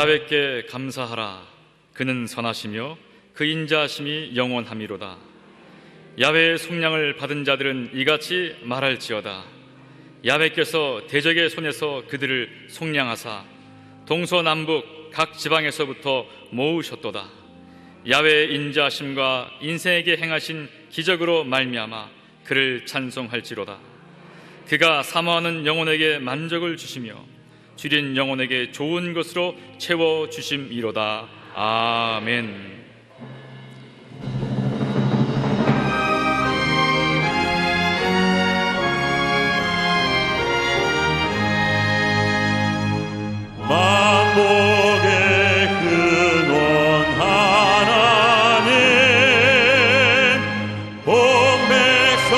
야훼께 감사하라. 그는 선하시며 그 인자하심이 영원함이로다. 야훼의 속량을 받은 자들은 이같이 말할지어다. 야훼께서 대적의 손에서 그들을 속량하사 동서남북 각 지방에서부터 모으셨도다. 야훼의 인자하심과 인생에게 행하신 기적으로 말미암아 그를 찬송할지로다. 그가 사모하는 영혼에게 만족을 주시며 줄인 영혼에게 좋은 것으로 채워주심이로다. 아멘. 만복의 근원 하나님, 온 백성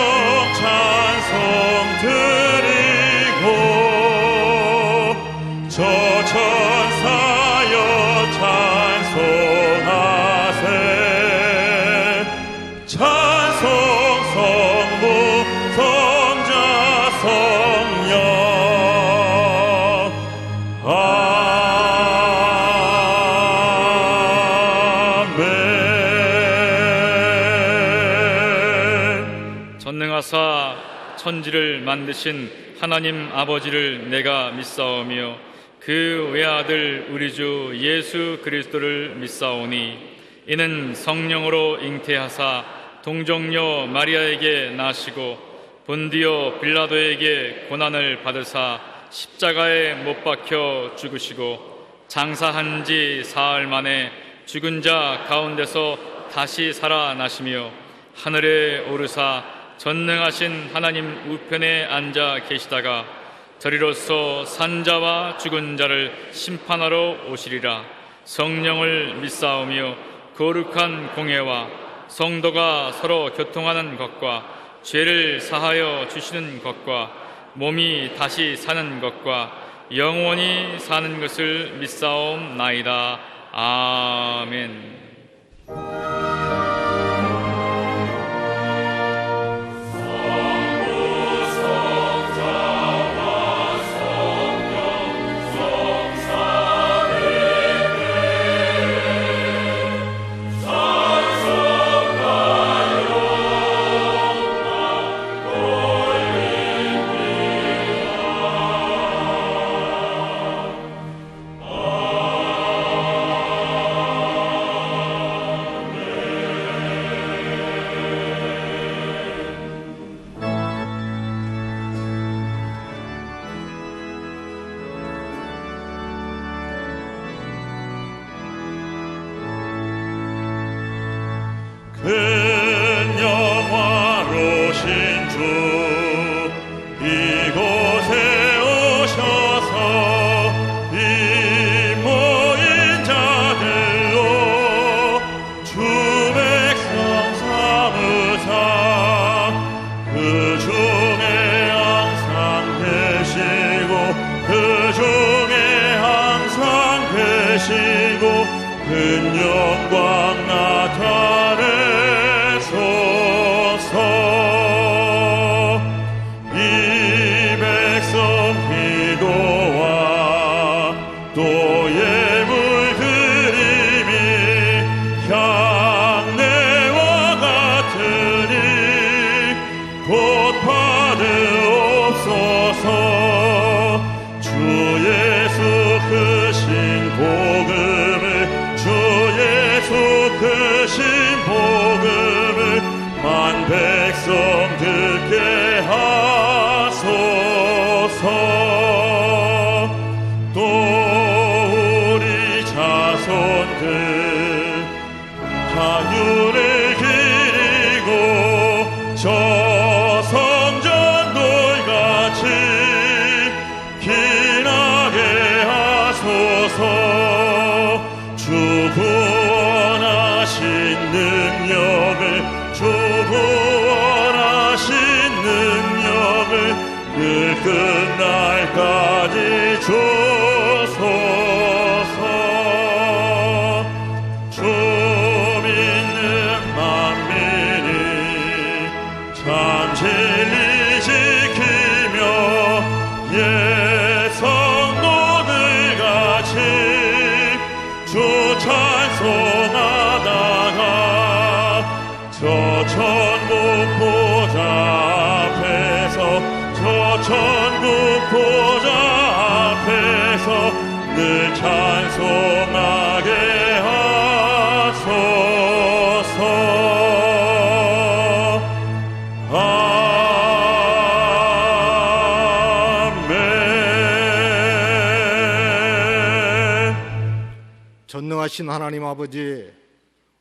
찬송 드리고 저 천사여 찬송하세. 찬송 성부 성자 성령. 전능하사 천지를 만드신 하나님 아버지를 내가 믿사오며 그 외아들 우리 주 예수 그리스도를 믿사오니 이는 성령으로 잉태하사 동정녀 마리아에게 나시고 본디오 빌라도에게 고난을 받으사 십자가에 못 박혀 죽으시고 장사한 지 사흘 만에 죽은 자 가운데서 다시 살아나시며 하늘에 오르사 전능하신 하나님 우편에 앉아 계시다가 저리로서 산자와 죽은 자를 심판하러 오시리라. 성령을 믿사오며 거룩한 공회와 성도가 서로 교통하는 것과 죄를 사하여 주시는 것과 몸이 다시 사는 것과 영원히 사는 것을 믿사옵나이다. 아멘. 큰 영화로신 주 이곳에 오셔서 이 모인 자들로 주 백성 삼으사 그 중에 항상 계시고 그 중에 항상 계시고 큰 영광 나타내소서. 이 백성 기도와 또 예물 드림이 향내와 같으니 곧 받으옵소서. 주 예수 크신 복음을 주 예수 크신 복음을 만 백성 듣게 하소서. 천국 보좌 앞에서 저 천국 보좌 앞에서 늘 찬송하게 하소서. 아멘. 전능하신 하나님 아버지,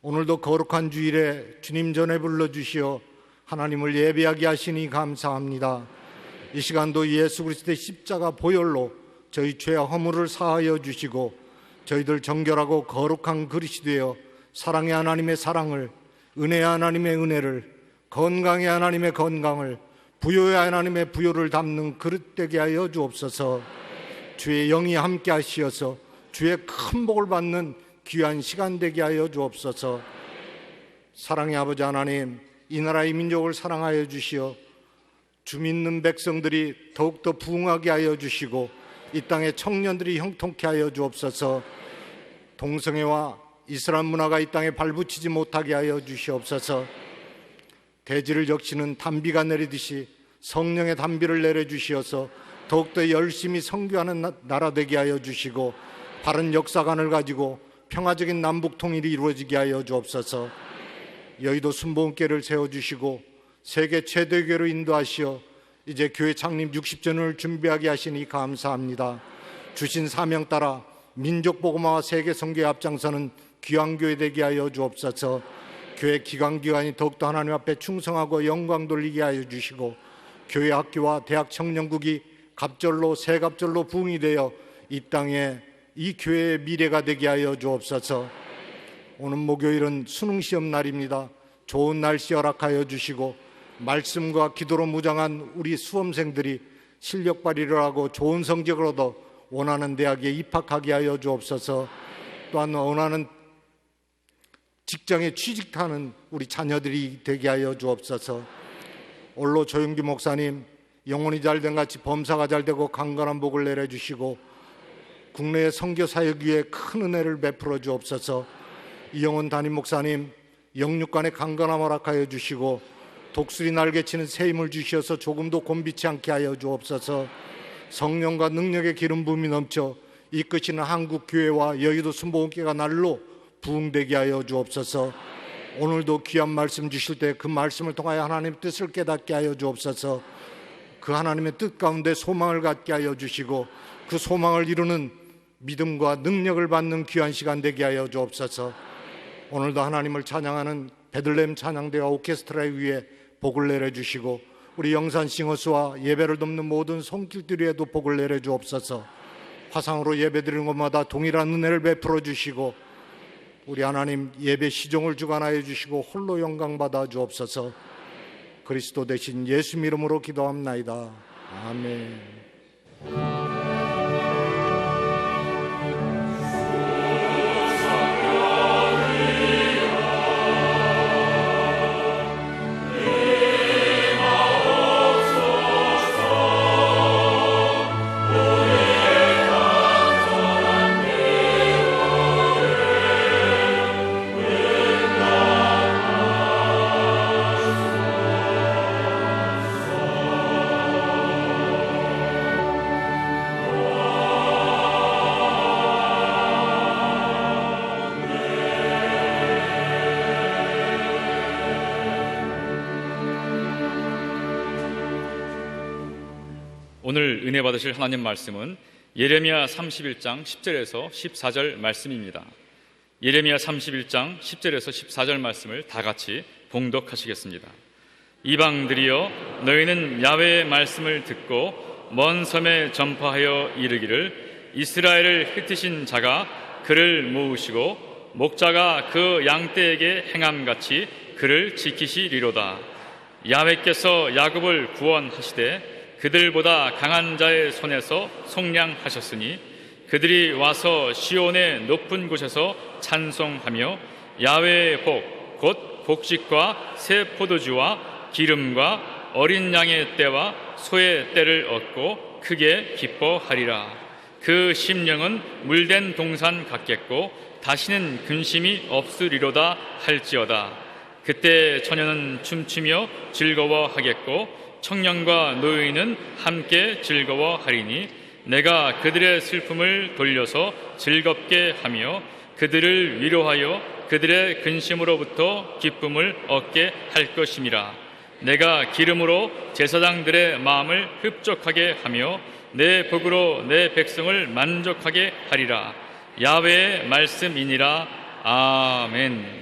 오늘도 거룩한 주일에 주님 전에 불러주시어 하나님을 예배하게 하시니 감사합니다. 이 시간도 예수 그리스도의 십자가 보혈로 저희 죄와 허물을 사하여 주시고 저희들 정결하고 거룩한 그릇이 되어 사랑의 하나님의 사랑을, 은혜의 하나님의 은혜를, 건강의 하나님의 건강을, 부요의 하나님의 부요를 담는 그릇 되게 하여 주옵소서. 주의 영이 함께 하시어서 주의 큰 복을 받는 귀한 시간 되게 하여 주옵소서. 사랑의 아버지 하나님, 이 나라의 민족을 사랑하여 주시어 주 믿는 백성들이 더욱더 부흥하게 하여 주시고 이 땅의 청년들이 형통케 하여 주옵소서. 동성애와 이슬람 문화가 이 땅에 발붙이지 못하게 하여 주시옵소서. 대지를 적시는 단비가 내리듯이 성령의 단비를 내려주시어서 더욱더 열심히 선교하는 나라 되게 하여 주시고 바른 역사관을 가지고 평화적인 남북 통일이 이루어지게 하여 주옵소서. 여의도 순복음교회를 세워주시고 세계 최대 교회로 인도하시어 이제 교회 창립 60주년을 준비하게 하시니 감사합니다. 주신 사명 따라 민족 복음화와 세계 선교에 앞장서는 귀한 교회 되게 하여 주옵소서. 교회 기관기관이 더욱더 하나님 앞에 충성하고 영광 돌리게 하여 주시고 교회 학교와 대학 청년국이 갑절로 새갑절로 부흥이 되어 이 땅에 이 교회의 미래가 되게 하여 주옵소서. 오늘 목요일은 수능시험 날입니다. 좋은 날씨 허락하여 주시고 말씀과 기도로 무장한 우리 수험생들이 실력 발휘를 하고 좋은 성적을 얻어 원하는 대학에 입학하게 하여 주옵소서. 또한 원하는 직장에 취직하는 우리 자녀들이 되게 하여 주옵소서. 올로 조영기 목사님 영혼이 잘된 같이 범사가 잘되고 강건한 복을 내려주시고 국내의 선교 사역 위에 큰 은혜를 베풀어 주옵소서. 이영원 담임 목사님 영육간의 강건함 허락하여 주시고 독수리 날개치는 새 힘을 주시어서 조금도 곤비치 않게 하여 주옵소서. 성령과 능력의 기름 부음이 넘쳐 이끄시는 한국 교회와 여의도 순복음교회가 날로 부흥되게 하여 주옵소서. 오늘도 귀한 말씀 주실 때 그 말씀을 통하여 하나님의 뜻을 깨닫게 하여 주옵소서. 그 하나님의 뜻 가운데 소망을 갖게 하여 주시고 그 소망을 이루는 믿음과 능력을 받는 귀한 시간 되게 하여 주옵소서. 오늘도 하나님을 찬양하는 베들레헴 찬양대와 오케스트라 위에 복을 내려주시고 우리 영산 싱어스와 예배를 돕는 모든 손길들 위에도 복을 내려주옵소서. 화상으로 예배드리는 것마다 동일한 은혜를 베풀어 주시고 우리 하나님 예배 시종을 주관하여 주시고 홀로 영광 받아 주옵소서. 그리스도 대신 예수 이름으로 기도합나이다. 아멘. 오늘 은혜 받으실 하나님 말씀은 예레미야 31장 10절에서 14절 말씀입니다. 예레미야 31장 10절에서 14절 말씀을 다 같이 봉독하시겠습니다. 이방들이여 너희는 야훼의 말씀을 듣고 먼 섬에 전파하여 이르기를 이스라엘을 흩으신 자가 그를 모으시고 목자가 그 양떼에게 행함같이 그를 지키시리로다. 야훼께서 야곱을 구원하시되 그들보다 강한 자의 손에서 속량하셨으니 그들이 와서 시온의 높은 곳에서 찬송하며 야훼의 복, 곧 곡식과 새 포도주와 기름과 어린 양의 떼와 소의 떼를 얻고 크게 기뻐하리라. 그 심령은 물된 동산 같겠고 다시는 근심이 없으리로다 할지어다. 그때 처녀는 춤추며 즐거워하겠고 청년과 노인은 함께 즐거워하리니 내가 그들의 슬픔을 돌려서 즐겁게 하며 그들을 위로하여 그들의 근심으로부터 기쁨을 얻게 할 것임이라. 내가 기름으로 제사장들의 마음을 흡족하게 하며 내 복으로 내 백성을 만족하게 하리라. 야훼의 말씀이니라. 아멘.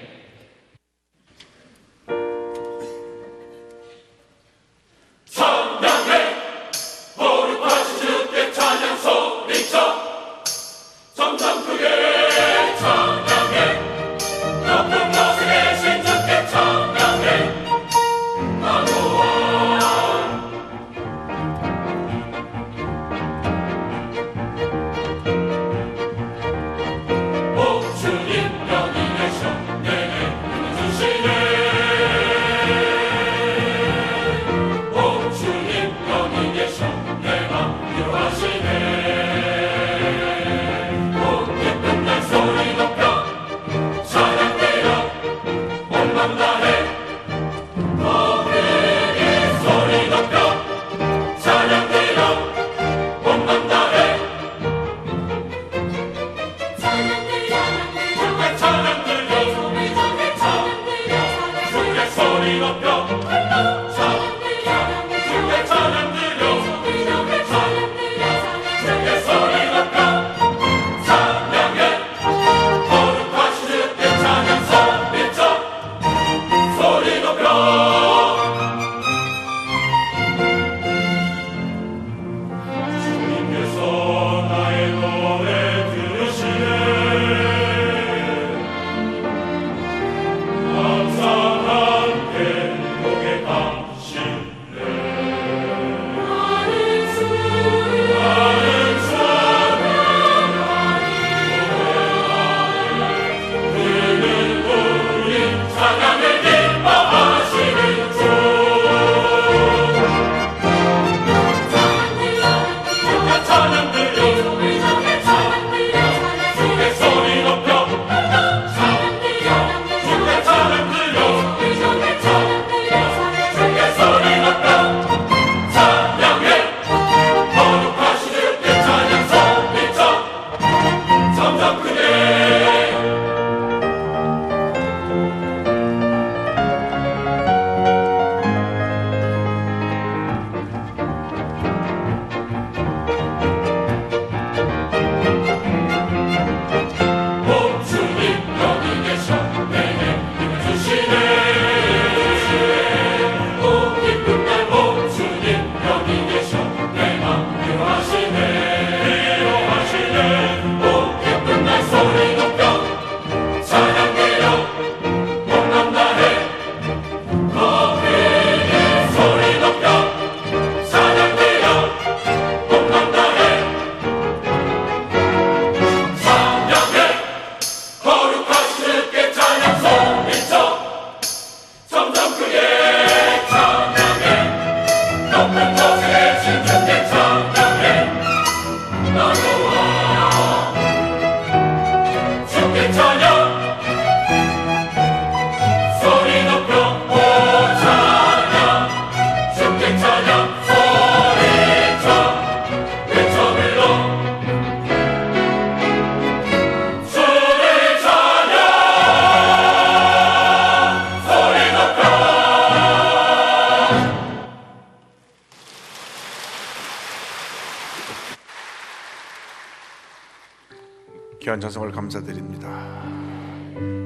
귀한 찬송을 감사드립니다.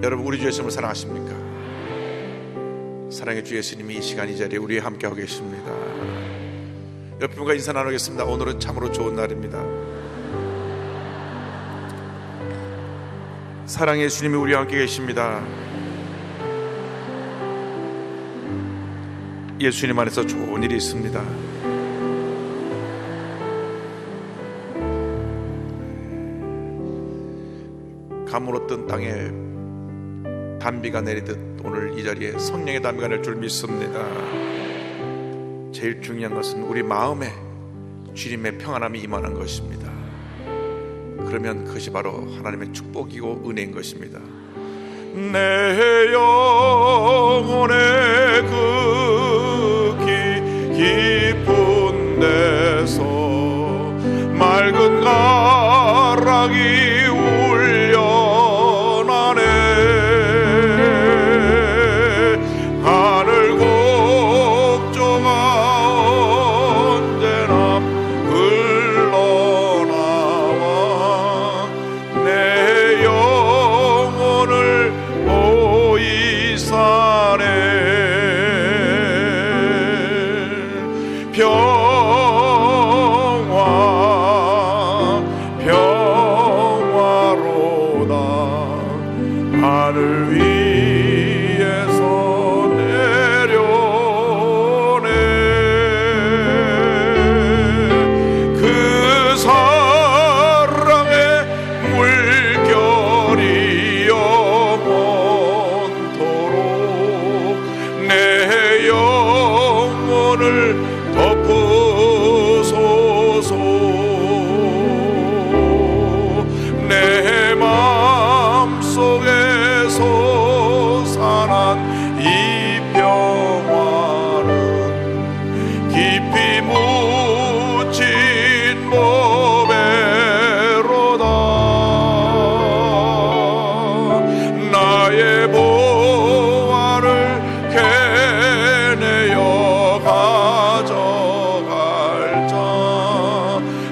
여러분, 우리 주 예수님을 사랑하십니까? 사랑의 주 예수님이 이 시간 이 자리에 우리와 함께하고 계십니다. 옆에 분과 인사 나누겠습니다. 오늘은 참으로 좋은 날입니다. 사랑의 예수님이 우리와 함께 계십니다. 예수님 안에서 좋은 일이 있습니다. 가물었던 땅에 단비가 내리듯 오늘 이 자리에 성령의 단비가 내릴 줄 믿습니다. 제일 중요한 것은 우리 마음에 주님의 평안함이 임하는 것입니다. 그러면 그것이 바로 하나님의 축복이고 은혜인 것입니다. 내 영혼의 그 깊은 데서 맑은 가락이 울려나네. 하늘 곡조가 언제나 흘러나와 내 영혼을 보이사네. 평화로다. 하늘 위에서 내려오네. 그 사랑의 물결이 영원토록 내 영혼을 덮으소서. 내 마음속에서 산한 이 평화는 깊이 묻힌 보배로다. 나의 보화를 캐내어 가져갈 자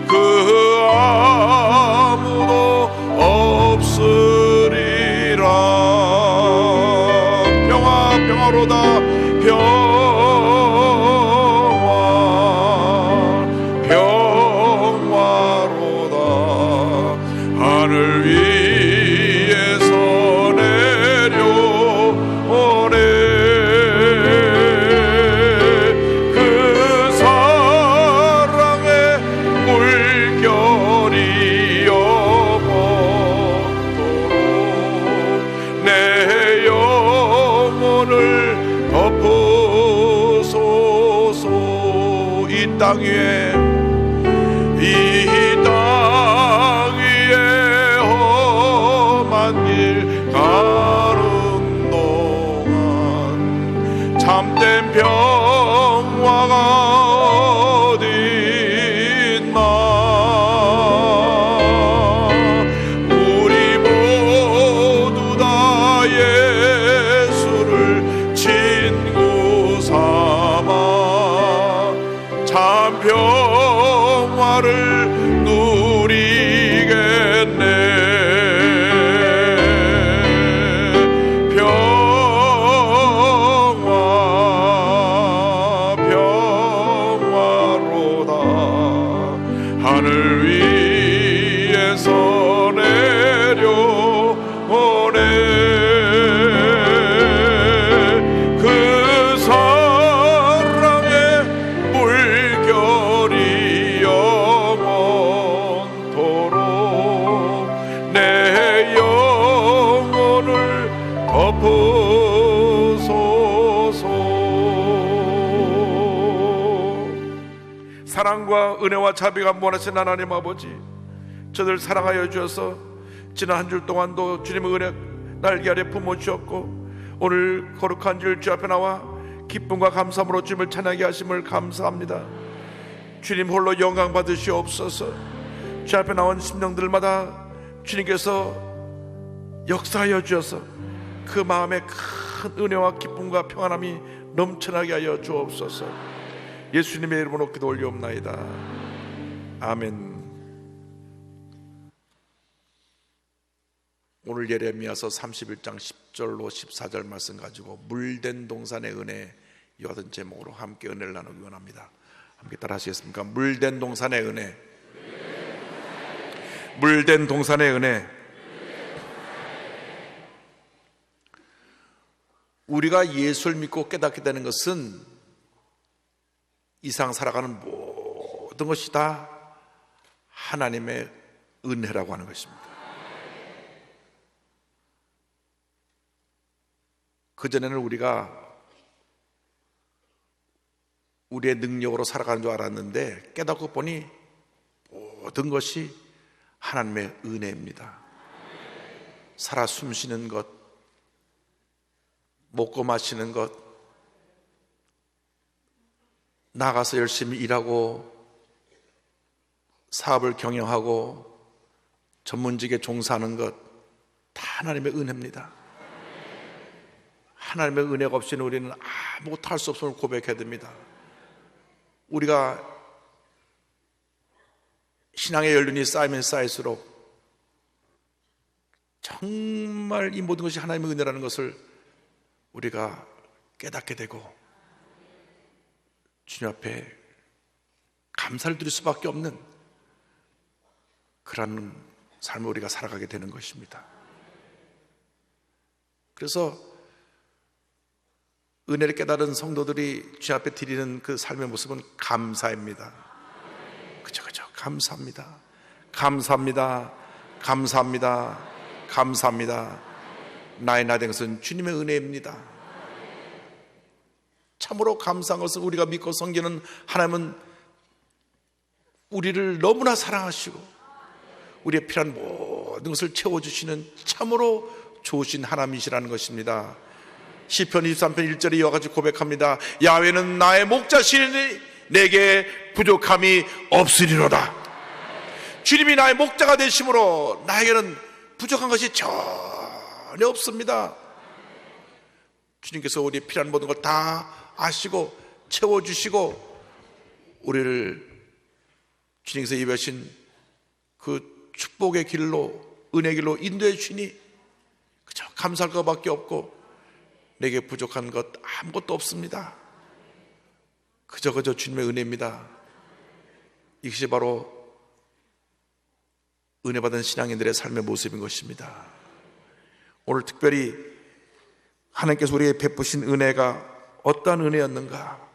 그 아무도 없으리라. 평화로다. 평화로다. 하늘 위에서 내려오네. 그 사랑의 물결이 영원토록 내 영혼을 덮으소서. 이 땅 위에 험한 길 가는 동안 참된 평화가 어디 있나. 우리 모두 다 예수를 친구 삼아 참 평화를 누리겠네. 평화로다. 하늘 위에서 내려오네. 그 사랑의 물결이 영원토록 내 영혼을 덮으소서. 사랑과 은혜와 자비가 무한하신 하나님 아버지, 저들 사랑하여 주셔서 지난 한 주 동안도 주님의 은혜 날개 아래 품어주셨고, 오늘 거룩한 주일 주 앞에 나와 기쁨과 감사함으로 주님을 찬양하게 하심을 감사합니다. 주님 홀로 영광 받으시옵소서. 주 앞에 나온 심령들마다 주님께서 역사하여 주셔서 그 마음에 큰 은혜와 기쁨과 평안함이 넘쳐나게 하여 주옵소서. 예수님의 이름으로 기도 올리옵나이다. 아멘. 오늘 예레미야서 31장 10절로 14절 말씀 가지고 물된 동산의 은혜, 이와 같은 제목으로 함께 은혜를 나누기 원합니다. 함께 따라 하시겠습니까? 물된 동산의 은혜. 물된 동산의 은혜. 우리가 예수를 믿고 깨닫게 되는 것은 이 세상 살아가는 모든 것이 다 하나님의 은혜라고 하는 것입니다. 그전에는 우리가 우리의 능력으로 살아가는 줄 알았는데 깨닫고 보니 모든 것이 하나님의 은혜입니다. 살아 숨쉬는 것, 먹고 마시는 것, 나가서 열심히 일하고 사업을 경영하고 전문직에 종사하는 것, 다 하나님의 은혜입니다. 하나님의 은혜가 없이는 우리는 아무것도 할 수 없음을 고백해야 됩니다. 우리가 신앙의 연륜이 쌓이면 쌓일수록 정말 이 모든 것이 하나님의 은혜라는 것을 우리가 깨닫게 되고 주님 앞에 감사를 드릴 수밖에 없는 그런 삶을 우리가 살아가게 되는 것입니다. 그래서 은혜를 깨달은 성도들이 주님 앞에 드리는 그 삶의 모습은 감사입니다. 그죠, 감사합니다. 감사합니다. 감사합니다. 감사합니다. 나의 나 된 것은 주님의 은혜입니다. 참으로 감사한 것은 우리가 믿고 섬기는 하나님은 우리를 너무나 사랑하시고 우리의 필요한 모든 것을 채워주시는 참으로 좋으신 하나님이시라는 것입니다. 시편 23편 1절에 이와 같이 고백합니다. 야훼는 나의 목자시니 내게 부족함이 없으리로다. 주님이 나의 목자가 되심으로 나에게는 부족한 것이 전혀 없습니다. 주님께서 우리의 필요한 모든 걸 다 아시고 채워주시고 우리를 주님께서 입으신 그 축복의 길로, 은혜의 길로 인도해 주시니 그저 감사할 것밖에 없고 내게 부족한 것 아무것도 없습니다. 그저 주님의 은혜입니다. 이것이 바로 은혜 받은 신앙인들의 삶의 모습인 것입니다. 오늘 특별히 하나님께서 우리에게 베푸신 은혜가 어떠한 은혜였는가,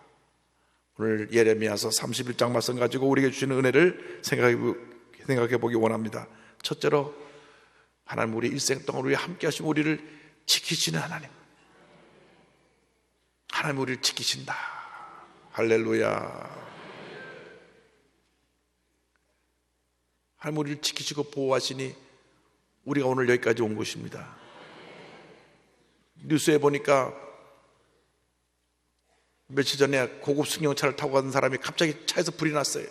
오늘 예레미야서 31장 말씀 가지고 우리에게 주시는 은혜를 생각해 보기 원합니다. 첫째로 하나님 우리 일생 동안 우리와 함께 하시고 우리를 지키시는 하나님, 하나님 우리를 지키신다. 할렐루야. 하나님 우리를 지키시고 보호하시니 우리가 오늘 여기까지 온 것입니다. 뉴스에 보니까 며칠 전에 고급 승용차를 타고 가던 사람이 갑자기 차에서 불이 났어요.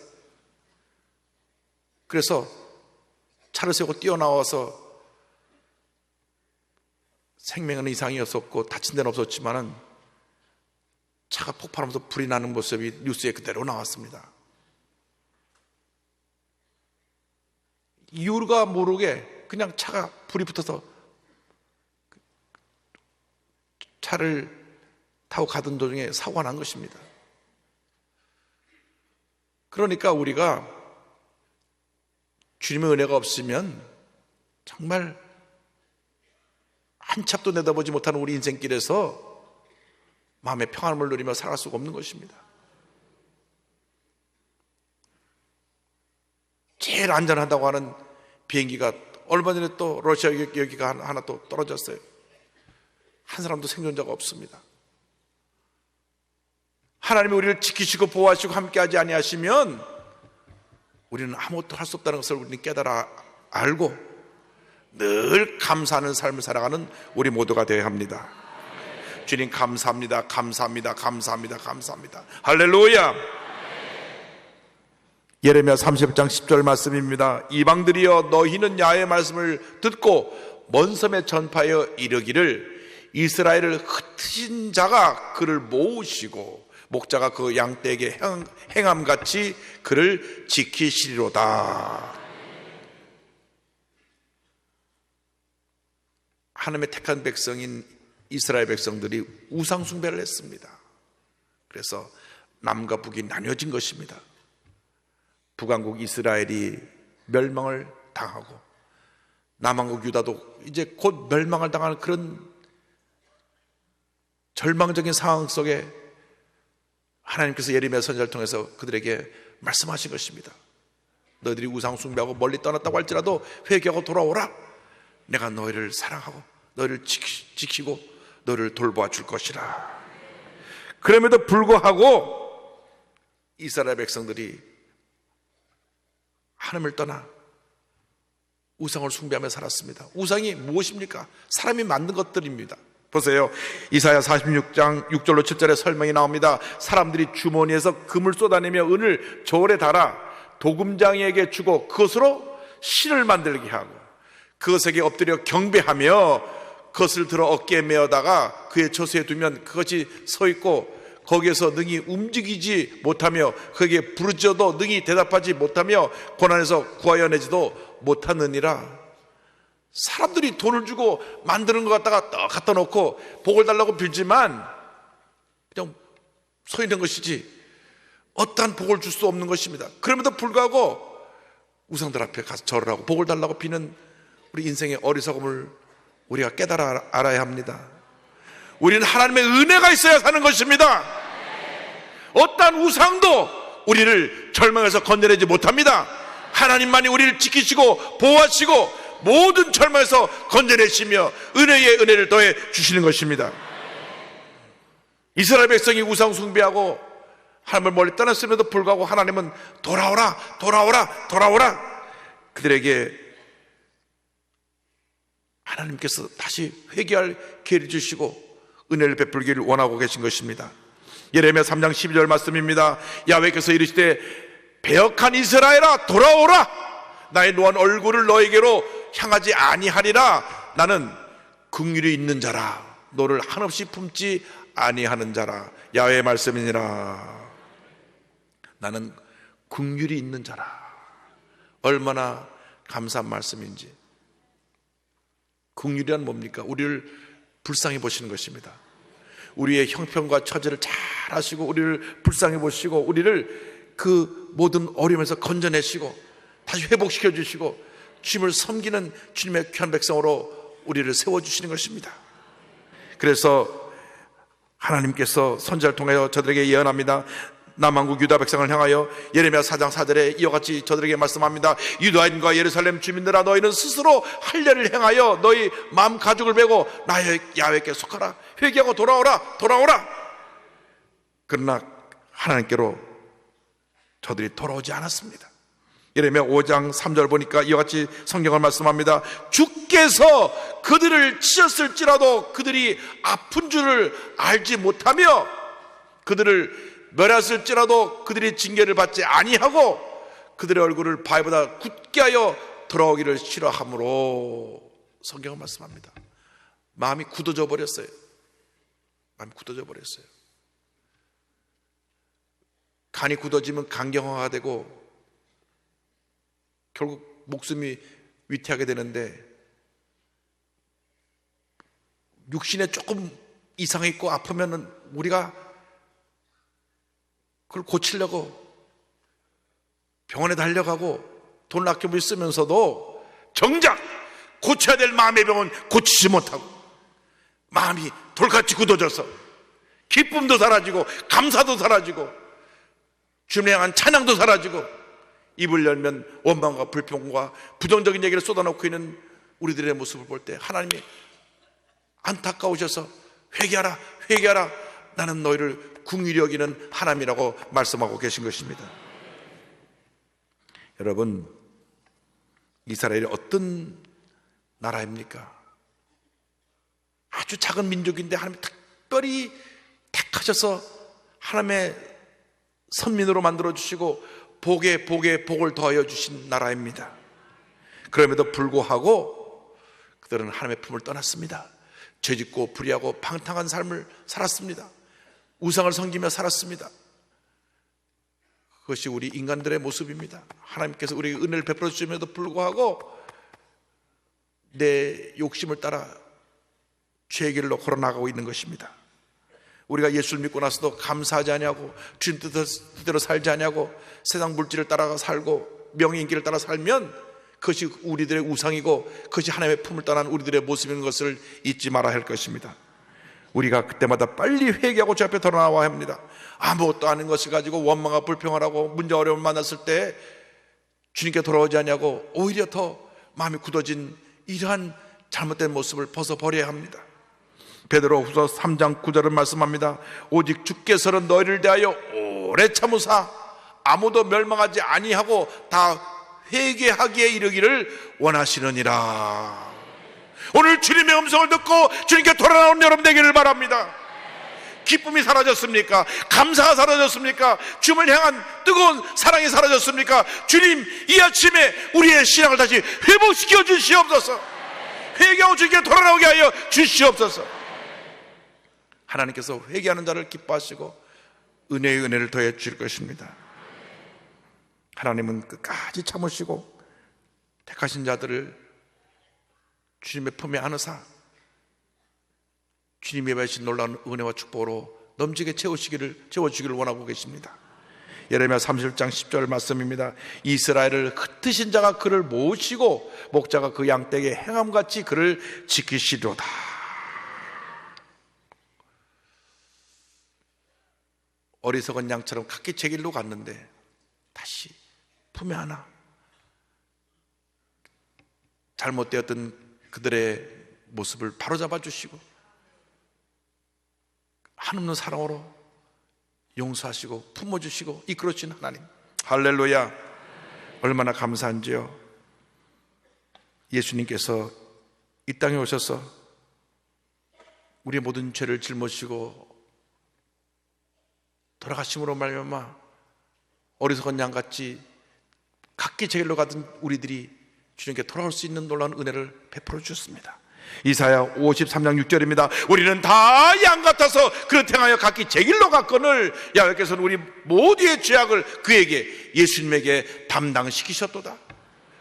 그래서 차를 세우고 뛰어나와서 생명은 이상이 없었고 다친 데는 없었지만은 차가 폭발하면서 불이 나는 모습이 뉴스에 그대로 나왔습니다. 이유가 모르게 그냥 차가 불이 붙어서 차를 타고 가던 도중에 사고가 난 것입니다. 그러니까 우리가 주님의 은혜가 없으면 정말 한 찹도 내다보지 못하는 우리 인생길에서 마음의 평안을 누리며 살아갈 수가 없는 것입니다. 제일 안전하다고 하는 비행기가 얼마 전에 또 러시아 여기가 하나 또 떨어졌어요. 한 사람도 생존자가 없습니다. 하나님이 우리를 지키시고 보호하시고 함께하지 아니하시면 우리는 아무것도 할 수 없다는 것을 우리는 깨달아 알고 늘 감사하는 삶을 살아가는 우리 모두가 되어야 합니다. 주님 감사합니다. 감사합니다. 감사합니다. 감사합니다. 할렐루야. 예레미야 30장 10절 말씀입니다. 이방들이여 너희는 야훼의 말씀을 듣고 먼 섬에 전파하여 이르기를 이스라엘을 흩으신 자가 그를 모으시고 목자가 그 양떼에게 행함같이 그를 지키시리로다. 하나님의 택한 백성인 이스라엘 백성들이 우상 숭배를 했습니다. 그래서 남과 북이 나뉘어진 것입니다. 북왕국 이스라엘이 멸망을 당하고 남왕국 유다도 이제 곧 멸망을 당하는 그런 절망적인 상황 속에 하나님께서 예레미야 선지자를 통해서 그들에게 말씀하신 것입니다. 너희들이 우상 숭배하고 멀리 떠났다고 할지라도 회개하고 돌아오라. 내가 너희를 사랑하고 너희를 지키고 너희를 돌보아 줄 것이라. 그럼에도 불구하고 이스라엘 백성들이 하나님을 떠나 우상을 숭배하며 살았습니다. 우상이 무엇입니까? 사람이 만든 것들입니다. 보세요. 이사야 46장 6절로 7절에 설명이 나옵니다. 사람들이 주머니에서 금을 쏟아내며 은을 저울에 달아 도금장이에게 주고 그것으로 신을 만들게 하고 그것에게 엎드려 경배하며 그것을 들어 어깨에 메어다가 그의 처소에 두면 그것이 서 있고 거기에서 능히 움직이지 못하며 거기에 부르짖어도 능히 대답하지 못하며 고난에서 구하여내지도 못하느니라. 사람들이 돈을 주고 만드는 것 갖다가 딱 갖다 놓고 복을 달라고 빌지만 그냥 서 있는 것이지 어떠한 복을 줄 수 없는 것입니다. 그럼에도 불구하고 우상들 앞에 가서 절을 하고 복을 달라고 비는 우리 인생의 어리석음을 우리가 깨달아 알아야 합니다. 우리는 하나님의 은혜가 있어야 사는 것입니다. 어떠한 우상도 우리를 절망에서 건져내지 못합니다. 하나님만이 우리를 지키시고 보호하시고 모든 절망에서 건져내시며 은혜의 은혜를 더해 주시는 것입니다. 이스라엘 백성이 우상 숭배하고 하나님을 멀리 떠났음에도 불구하고 하나님은 돌아오라 돌아오라 돌아오라 그들에게 하나님께서 다시 회개할 기회를 주시고 은혜를 베풀기를 원하고 계신 것입니다. 예레미야 3장 12절 말씀입니다. 야훼께서 이르시되 배역한 이스라엘아 돌아오라 나의 노한 얼굴을 너에게로 향하지 아니하리라. 나는 긍휼이 있는 자라 너를 한없이 품지 아니하는 자라. 야훼의 말씀이니라. 나는 긍휼이 있는 자라. 얼마나 감사한 말씀인지. 긍휼이란 뭡니까? 우리를 불쌍히 보시는 것입니다. 우리의 형편과 처지를 잘 아시고 우리를 불쌍히 보시고 우리를 그 모든 어려움에서 건져내시고 다시 회복시켜 주시고 주님을 섬기는 주님의 귀한 백성으로 우리를 세워주시는 것입니다. 그래서 하나님께서 선지자를 통하여 저들에게 예언합니다. 남한국 유다 백성을 향하여 예레미야 4장 4절에 이와 같이 저들에게 말씀합니다. 유다인과 예루살렘 주민들아 너희는 스스로 할례를 행하여 너희 마음 가죽을 베고 나의 야훼께 속하라. 회개하고 돌아오라 돌아오라. 그러나 하나님께로 저들이 돌아오지 않았습니다. 예레미야 5장 3절 보니까 이와 같이 성경을 말씀합니다. 주께서 그들을 치셨을지라도 그들이 아픈 줄을 알지 못하며 그들을 멸했을지라도 그들이 징계를 받지 아니하고 그들의 얼굴을 바위보다 굳게 하여 돌아오기를 싫어함으로 성경은 말씀합니다. 마음이 굳어져 버렸어요. 마음이 굳어져 버렸어요. 간이 굳어지면 간경화가 되고 결국 목숨이 위태하게 되는데 육신에 조금 이상이 있고 아프면은 우리가 그걸 고치려고 병원에 달려가고 돈을 아껴 쓰면서도 정작 고쳐야 될 마음의 병은 고치지 못하고 마음이 돌같이 굳어져서 기쁨도 사라지고 감사도 사라지고 주님에 향한 찬양도 사라지고 입을 열면 원망과 불평과 부정적인 얘기를 쏟아놓고 있는 우리들의 모습을 볼 때 하나님이 안타까우셔서 회개하라 회개하라 나는 너희를 긍휼히 여기는 하나님이라고 말씀하고 계신 것입니다. 여러분 이스라엘이 어떤 나라입니까? 아주 작은 민족인데 하나님이 특별히 택하셔서 하나님의 선민으로 만들어주시고 복에 복을 더하여 주신 나라입니다. 그럼에도 불구하고 그들은 하나님의 품을 떠났습니다. 죄짓고 불의하고 방탕한 삶을 살았습니다. 우상을 섬기며 살았습니다. 그것이 우리 인간들의 모습입니다. 하나님께서 우리에게 은혜를 베풀어 주심에도 불구하고 내 욕심을 따라 죄의 길로 걸어나가고 있는 것입니다. 우리가 예수를 믿고 나서도 감사하지 아니하고 주님 뜻대로 살지 아니하고 세상 물질을 따라가 살고 명예 인기를 따라 살면 그것이 우리들의 우상이고 그것이 하나님의 품을 떠난 우리들의 모습인 것을 잊지 말아야 할 것입니다. 우리가 그때마다 빨리 회개하고 주 앞에 돌아나와야 합니다. 아무것도 아닌 것을 가지고 원망과 불평을 하고 문제 어려움을 만났을 때 주님께 돌아오지 않냐고 오히려 더 마음이 굳어진 이러한 잘못된 모습을 벗어버려야 합니다. 베드로후서 3장 9절은 말씀합니다. 오직 주께서는 너희를 대하여 오래 참으사 아무도 멸망하지 아니하고 다 회개하기에 이르기를 원하시느니라. 오늘 주님의 음성을 듣고 주님께 돌아나온 여러분 되기를 바랍니다. 기쁨이 사라졌습니까? 감사가 사라졌습니까? 주님을 향한 뜨거운 사랑이 사라졌습니까? 주님, 이 아침에 우리의 신앙을 다시 회복시켜 주시옵소서. 회개하고 주님께 돌아나오게 하여 주시옵소서. 하나님께서 회개하는 자를 기뻐하시고 은혜의 은혜를 더해 주실 것입니다. 하나님은 끝까지 참으시고 택하신 자들을 주님의 품에 안으사 주님이 베푸신 놀라운 은혜와 축복으로 넘치게 채워주기를 원하고 계십니다. 예레미야 31장 10절 말씀입니다. 이스라엘을 흩으신 자가 그를 모으시고 목자가 그 양떼에게 행함같이 그를 지키시리로다. 어리석은 양처럼 각기 제 길로 갔는데 다시 품에 안아 잘못되었던 그들의 모습을 바로잡아 주시고 한없는 사랑으로 용서하시고 품어주시고 이끌어주신 하나님, 할렐루야. 얼마나 감사한지요. 예수님께서 이 땅에 오셔서 우리의 모든 죄를 짊어지시고 돌아가심으로 말미암아 어리석은 양같이 각기 제 길로 가던 우리들이 주님께 돌아올 수 있는 놀라운 은혜를 베풀어 주셨습니다. 이사야 53장 6절입니다. 우리는 다 양 같아서 그릇 행하여 각기 제 길로 갔거늘 야훼께서는 우리 모두의 죄악을 그에게 예수님에게 담당시키셨도다.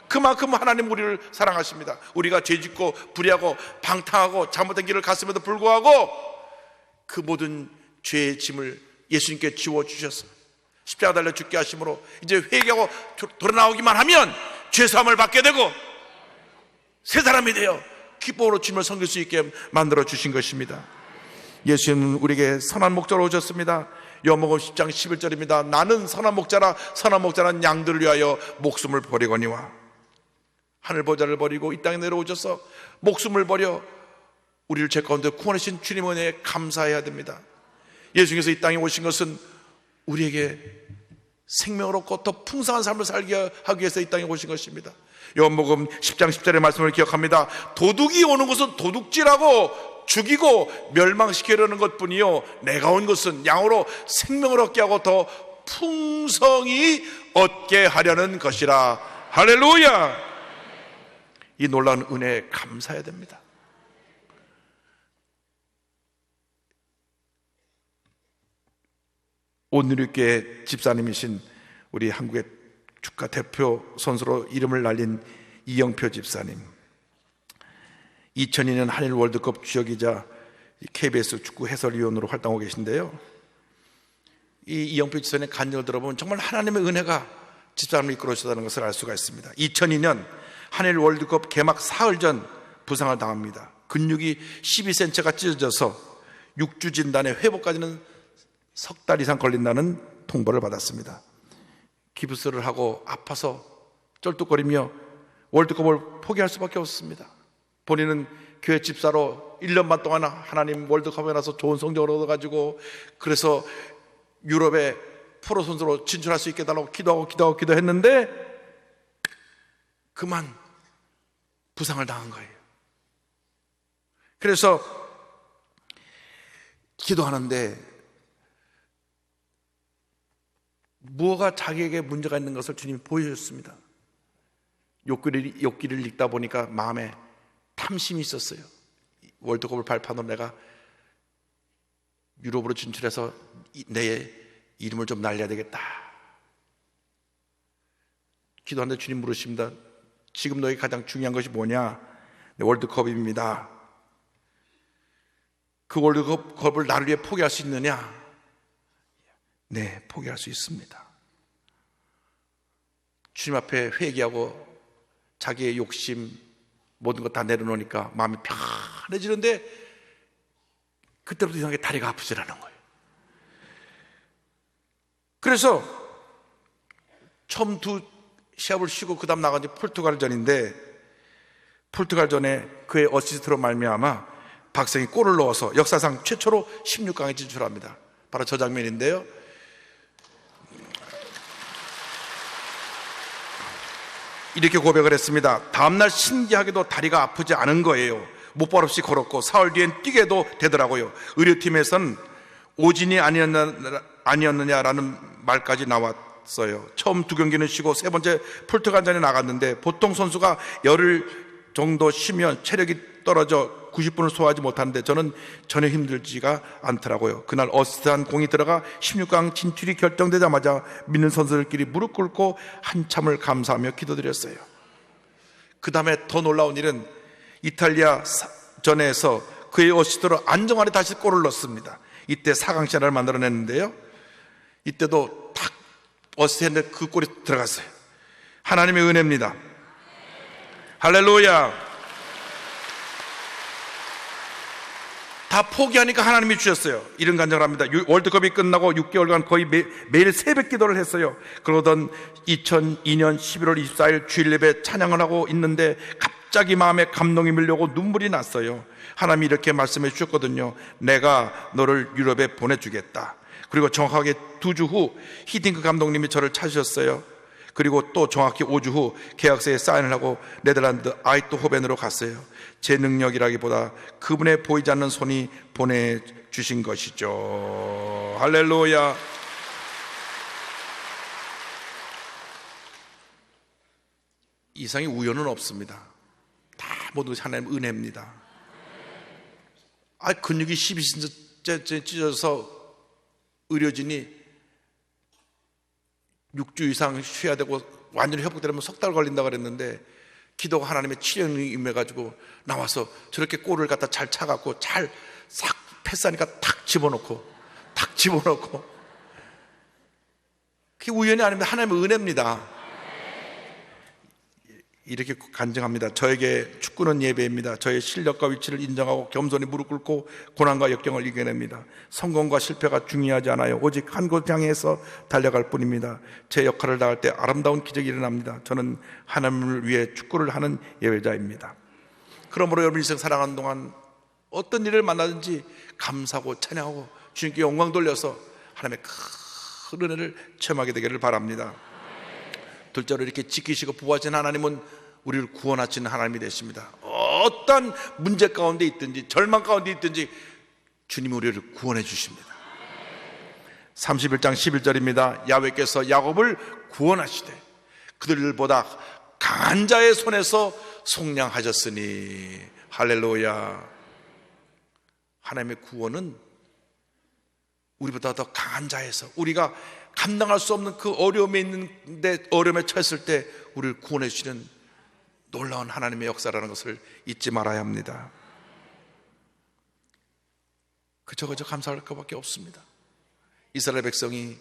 그만큼 하나님 우리를 사랑하십니다. 우리가 죄짓고 불의하고 방탕하고 잘못된 길을 갔음에도 불구하고 그 모든 죄의 짐을 예수님께 지워주셔서 십자가 달려 죽게 하심으로 이제 회개하고 돌아나오기만 하면 죄사함을 받게 되고 새 사람이 되어 기쁨으로 주님을 섬길 수 있게 만들어 주신 것입니다. 예수님은 우리에게 선한 목자로 오셨습니다. 요한복음 10장 11절입니다. 나는 선한 목자라 선한 목자는 양들을 위하여 목숨을 버리거니와. 하늘 보좌를 버리고 이 땅에 내려오셔서 목숨을 버려 우리를 죄 가운데 구원하신 주님 은혜에 감사해야 됩니다. 예수님께서 이 땅에 오신 것은 우리에게 생명을 얻고 더 풍성한 삶을 살게 하기 위해서 이 땅에 오신 것입니다. 요한복음 10장 10절의 말씀을 기억합니다. 도둑이 오는 것은 도둑질하고 죽이고 멸망시키려는 것뿐이요 내가 온 것은 양으로 생명을 얻게 하고 더 풍성히 얻게 하려는 것이라. 할렐루야. 이 놀라운 은혜에 감사해야 됩니다. 온누리교회 집사님이신 우리 한국의 축구 대표 선수로 이름을 날린 이영표 집사님, 2002년 한일 월드컵 주역이자 KBS 축구 해설위원으로 활동하고 계신데요, 이 이영표 집사님의 간증을 들어보면 정말 하나님의 은혜가 집사님을 이끌어주셨다는 것을 알 수가 있습니다. 2002년 한일 월드컵 개막 사흘 전 부상을 당합니다. 근육이 12cm가 찢어져서 6주 진단에 회복까지는 석 달 이상 걸린다는 통보를 받았습니다. 기부스를 하고 아파서 쩔뚝거리며 월드컵을 포기할 수밖에 없습니다. 본인은 교회 집사로 1년 반 동안 하나님 월드컵에 나서 좋은 성적을 얻어가지고 그래서 유럽의 프로 선수로 진출할 수 있게 해달라고 기도했는데 그만 부상을 당한 거예요. 그래서 기도하는데 무엇가 자기에게 문제가 있는 것을 주님이 보여줬습니다. 욥기를 읽다 보니까 마음에 탐심이 있었어요. 월드컵을 발판으로 내가 유럽으로 진출해서 내 이름을 좀 날려야 되겠다. 기도하는데 주님 물으십니다. 지금 너에게 가장 중요한 것이 뭐냐? 월드컵입니다. 그 월드컵을 나를 위해 포기할 수 있느냐? 네, 포기할 수 있습니다. 주님 앞에 회개하고 자기의 욕심 모든 것 다 내려놓으니까 마음이 편해지는데 그때부터 이상하게 다리가 아프지라는 거예요. 그래서 처음 두 시합을 쉬고 그 다음 나간 지 포르투갈전인데 포르투갈전에 그의 어시스트로 말미암아 박성이 골을 넣어서 역사상 최초로 16강에 진출합니다. 바로 저 장면인데요. 이렇게 고백을 했습니다. 다음날 신기하게도 다리가 아프지 않은 거예요. 못발 없이 걸었고 사흘 뒤엔 뛰게도 되더라고요. 의료팀에서는 오진이 아니었느냐라는 말까지 나왔어요. 처음 2경기는 쉬고 세 번째 풀트간전에 나갔는데 보통 선수가 열흘 정도 쉬면 체력이 떨어져 90분을 소화하지 못하는데 저는 전혀 힘들지가 않더라고요. 그날 어시스트한 공이 들어가 16강 진출이 결정되자마자 믿는 선수들끼리 무릎 꿇고 한참을 감사하며 기도드렸어요. 그 다음에 더 놀라운 일은 이탈리아 전에서 그의 어시스트로 안정환이 다시 골을 넣었습니다. 이때 4강 시간을 만들어냈는데요, 이때도 탁 어시스트 했는데 그 골이 들어갔어요. 하나님의 은혜입니다. 할렐루야. 다 포기하니까 하나님이 주셨어요. 이런 간증을 합니다. 월드컵이 끝나고 6개월간 거의 매일 새벽 기도를 했어요. 그러던 2002년 11월 24일 주일 예배 찬양을 하고 있는데 갑자기 마음에 감동이 밀려오고 눈물이 났어요. 하나님이 이렇게 말씀해 주셨거든요. 내가 너를 유럽에 보내주겠다. 그리고 정확하게 2주 후 히딩크 감독님이 저를 찾으셨어요. 그리고 또 정확히 5주 후 계약서에 사인을 하고 네덜란드 아이트호벤으로 갔어요. 제 능력이라기보다 그분의 보이지 않는 손이 보내주신 것이죠. 할렐루야. 이상의 우연은 없습니다. 다 모두 하나님의 은혜입니다. 근육이 12cm 찢어져서 의료진이 6주 이상 쉬어야 되고 완전히 회복되려면 석 달 걸린다 그랬는데 기도가 하나님의 치료에 임해가지고 나와서 저렇게 골을 갖다 잘 차갖고 잘 싹 패스하니까 탁 집어넣고 그게 우연이 아닙니다. 하나님의 은혜입니다. 이렇게 간증합니다. 저에게 축구는 예배입니다. 저의 실력과 위치를 인정하고 겸손히 무릎 꿇고 고난과 역경을 이겨냅니다. 성공과 실패가 중요하지 않아요. 오직 한 곳 향해서 달려갈 뿐입니다. 제 역할을 다할 때 아름다운 기적이 일어납니다. 저는 하나님을 위해 축구를 하는 예배자입니다. 그러므로 여러분 인생 살아가는 동안 어떤 일을 만나든지 감사하고 찬양하고 주님께 영광 돌려서 하나님의 큰 은혜를 체험하게 되기를 바랍니다. 둘째로 이렇게 지키시고 보호하시는 하나님은 우리를 구원하시는 하나님이 되십니다. 어떤 문제 가운데 있든지 절망 가운데 있든지 주님이 우리를 구원해 주십니다. 31장 11절입니다. 야훼께서 야곱을 구원하시되 그들보다 강한 자의 손에서 속량하셨으니. 할렐루야. 하나님의 구원은 우리보다 더 강한 자에서, 우리가 감당할 수 없는 그 어려움에 있는데 어려움에 처했을 때 우리를 구원해 주시는 놀라운 하나님의 역사라는 것을 잊지 말아야 합니다. 그저 감사할 것밖에 없습니다. 이스라엘 백성이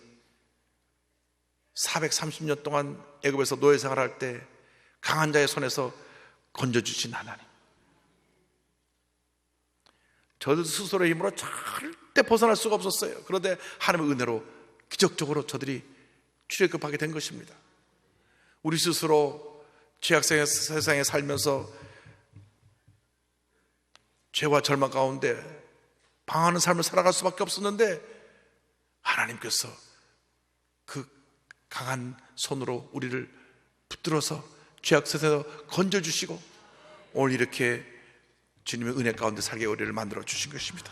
430년 동안 애굽에서 노예 생활할 때 강한 자의 손에서 건져주신 하나님, 저들 스스로의 힘으로 절대 벗어날 수가 없었어요. 그런데 하나님의 은혜로 기적적으로 저들이 출애굽하게 된 것입니다. 우리 스스로 죄악의 세상에 살면서 죄와 절망 가운데 방황하는 삶을 살아갈 수밖에 없었는데 하나님께서 그 강한 손으로 우리를 붙들어서 죄악 세상에서 건져주시고 오늘 이렇게 주님의 은혜 가운데 살게 우리를 만들어 주신 것입니다.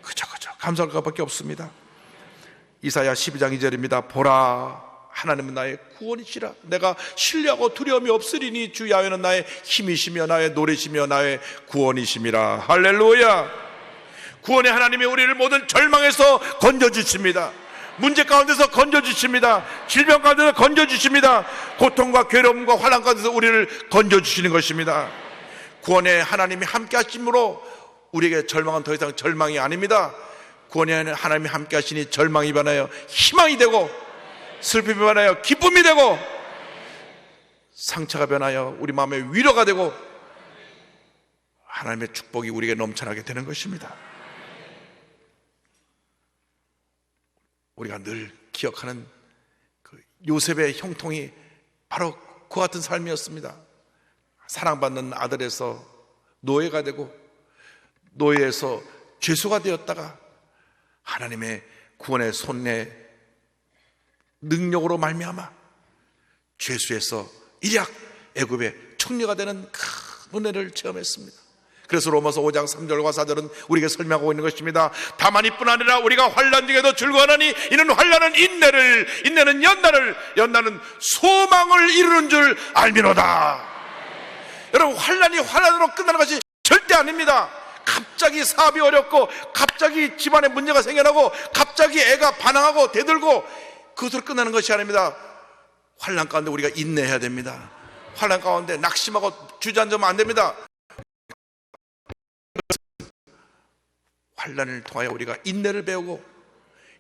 그저 감사할 것밖에 없습니다. 이사야 12장 2절입니다. 보라, 하나님은 나의 구원이시라. 내가 신뢰하고 두려움이 없으리니 주 야훼는 나의 힘이시며 나의 노래시며 나의 구원이심이라. 할렐루야. 구원의 하나님이 우리를 모든 절망에서 건져주십니다. 문제 가운데서 건져주십니다. 질병 가운데서 건져주십니다. 고통과 괴로움과 환난 가운데서 우리를 건져주시는 것입니다. 구원의 하나님이 함께 하심으로 우리에게 절망은 더 이상 절망이 아닙니다. 구원의 하나님이 함께 하시니 절망이 변하여 희망이 되고, 슬픔이 변하여 기쁨이 되고, 상처가 변하여 우리 마음에 위로가 되고, 하나님의 축복이 우리에게 넘쳐나게 되는 것입니다. 우리가 늘 기억하는 그 요셉의 형통이 바로 그 같은 삶이었습니다. 사랑받는 아들에서 노예가 되고 노예에서 죄수가 되었다가 하나님의 구원의 손의 능력으로 말미암아 죄수에서 일약 애굽의 총리가 되는 큰 은혜를 체험했습니다. 그래서 로마서 5장 3절과 4절은 우리에게 설명하고 있는 것입니다. 다만 이뿐 아니라 우리가 환난 중에도 즐거워하니 이는 환난은 인내는 연단은 소망을 이루는 줄 알미로다. 여러분, 환난이 환난으로 끝나는 것이 절대 아닙니다. 갑자기 사업이 어렵고, 갑자기 집안에 문제가 생겨나고, 갑자기 애가 반항하고 대들고, 그것으로 끝나는 것이 아닙니다. 환난 가운데 우리가 인내해야 됩니다. 환난 가운데 낙심하고 주저앉으면 안 됩니다. 환난을 통하여 우리가 인내를 배우고,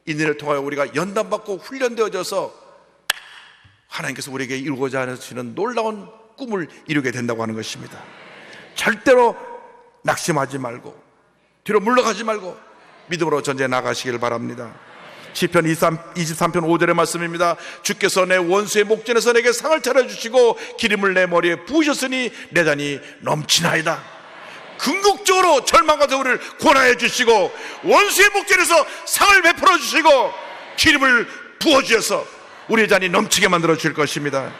인내를 통하여 우리가 연단받고 훈련되어져서 하나님께서 우리에게 이루고자 하시는 놀라운 꿈을 이루게 된다고 하는 것입니다. 절대로 낙심하지 말고, 뒤로 물러가지 말고 믿음으로 전쟁에 나가시길 바랍니다. 시편 23편 5절의 말씀입니다. 주께서 내 원수의 목전에서 내게 상을 차려주시고 기름을 내 머리에 부으셨으니 내 잔이 넘치나이다. 궁극적으로 절망과 우리를 구원하여 주시고, 원수의 목전에서 상을 베풀어 주시고, 기름을 부어주셔서 우리의 잔이 넘치게 만들어 주실 것입니다.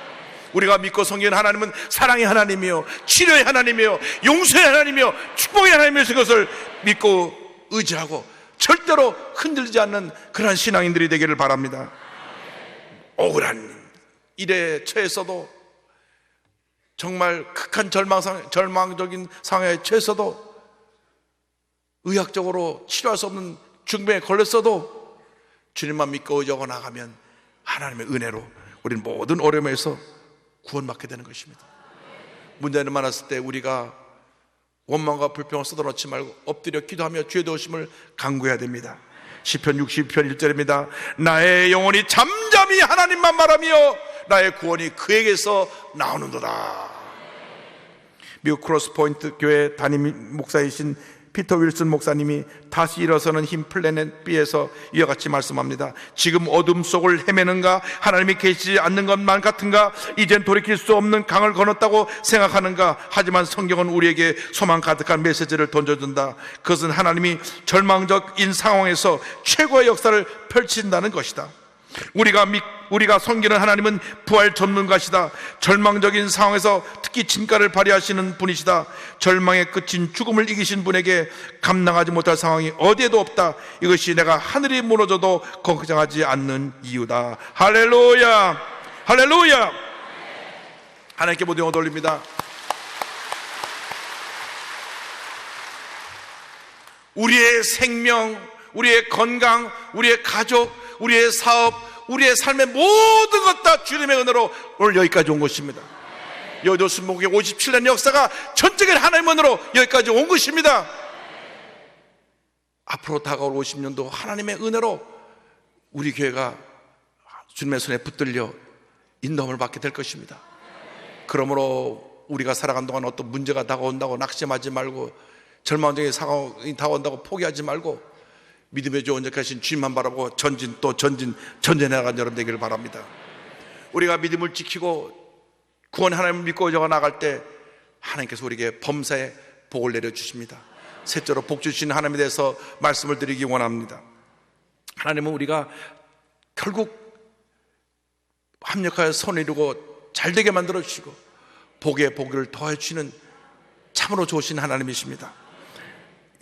우리가 믿고 섬기는 하나님은 사랑의 하나님이요, 치료의 하나님이요, 용서의 하나님이요, 축복의 하나님이신 것을 믿고 의지하고 절대로 흔들리지 않는 그러한 신앙인들이 되기를 바랍니다. 억울한 일에 처해서도, 정말 극한 절망적인 상황에 처해서도, 의학적으로 치료할 수 없는 중병에 걸렸어도 주님만 믿고 의지하고 나가면 하나님의 은혜로 우리는 모든 어려움에서 구원받게 되는 것입니다. 문제를 많았을 때 우리가 원망과 불평을 쏟아놓지 말고 엎드려 기도하며 주의 도우심을 간구해야 됩니다. 시편 60편 1절입니다. 나의 영혼이 잠잠히 하나님만 말하며 나의 구원이 그에게서 나오는도다. 미국 크로스포인트 교회 담임 목사이신 피터 윌슨 목사님이 다시 일어서는 힘 플래닛 B에서 이와 같이 말씀합니다. 지금 어둠 속을 헤매는가? 하나님이 계시지 않는 것만 같은가? 이젠 돌이킬 수 없는 강을 건넜다고 생각하는가? 하지만 성경은 우리에게 소망 가득한 메시지를 던져준다. 그것은 하나님이 절망적인 상황에서 최고의 역사를 펼친다는 것이다. 우리가 섬기는 하나님은 부활 전문가시다. 절망적인 상황에서 특히 진가를 발휘하시는 분이시다. 절망의 끝인 죽음을 이기신 분에게 감당하지 못할 상황이 어디에도 없다. 이것이 내가 하늘이 무너져도 걱정하지 않는 이유다. 할렐루야, 할렐루야. 하나님께 모든 영광 돌립니다. 우리의 생명, 우리의 건강, 우리의 가족, 우리의 사업, 우리의 삶의 모든 것 다 주님의 은혜로 오늘 여기까지 온 것입니다. 여의도 순복음의 57년 역사가 전적인 하나님의 은혜로 여기까지 온 것입니다. 앞으로 다가올 50년도 하나님의 은혜로 우리 교회가 주님의 손에 붙들려 인도함을 받게 될 것입니다. 그러므로 우리가 살아간 동안 어떤 문제가 다가온다고 낙심하지 말고, 절망적인 상황이 다가온다고 포기하지 말고 믿음의 주 온전하신 주님만 바라보고 전진해 나간 여러분 되기를 바랍니다. 우리가 믿음을 지키고 구원 하나님을 믿고 저가 나갈 때 하나님께서 우리에게 범사에 복을 내려주십니다. 셋째로 복 주시는 하나님에 대해서 말씀을 드리기 원합니다. 하나님은 우리가 결국 합력하여 손을 이루고 잘되게 만들어주시고 복에 복을 더해 주시는 참으로 좋으신 하나님이십니다.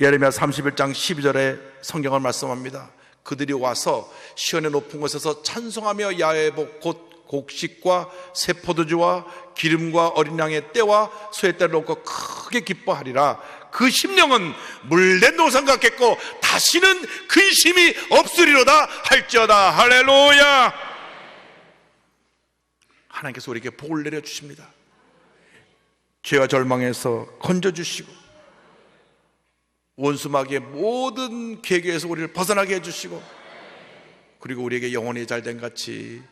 예레미야 31장 12절에 성경을 말씀합니다. 그들이 와서 시온의 높은 곳에서 찬송하며 야외복 곧 곡식과 새 포도주와 기름과 어린 양의 떼와 소의 떼를 놓고 크게 기뻐하리라. 그 심령은 물된 노상 같겠고 다시는 근심이 없으리로다 할지어다. 할렐루야. 하나님께서 우리에게 복을 내려주십니다. 죄와 절망에서 건져주시고 원수마귀의 모든 계계에서 우리를 벗어나게 해주시고, 그리고 우리에게 영혼이 잘된 같이